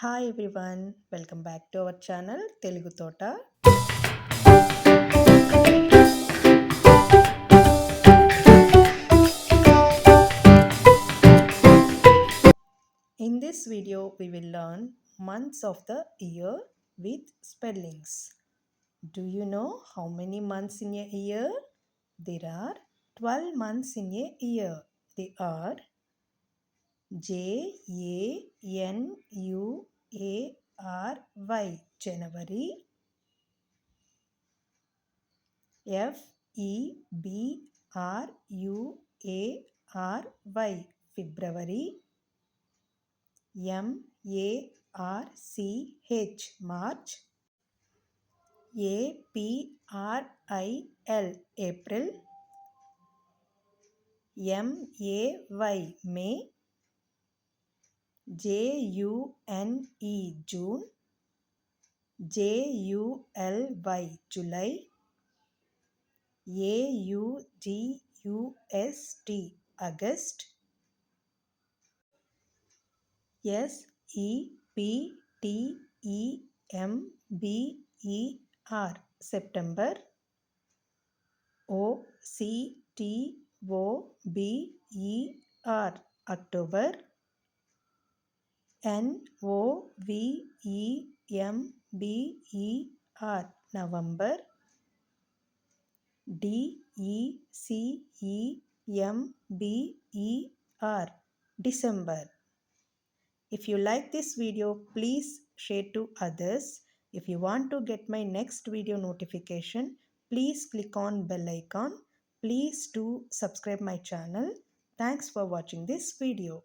Hi everyone, welcome back to our channel Telugu తోట. In this video, we will learn months of the year with spellings. Do you know how many months in a year? There are 12 months in a year. They are January, January, February, February, March, April, May, June, July, August, September, October, November, December. If you like this video, please share to others. If you want to get my next video notification, please click on bell icon. Please do subscribe my channel. Thanks for watching this video.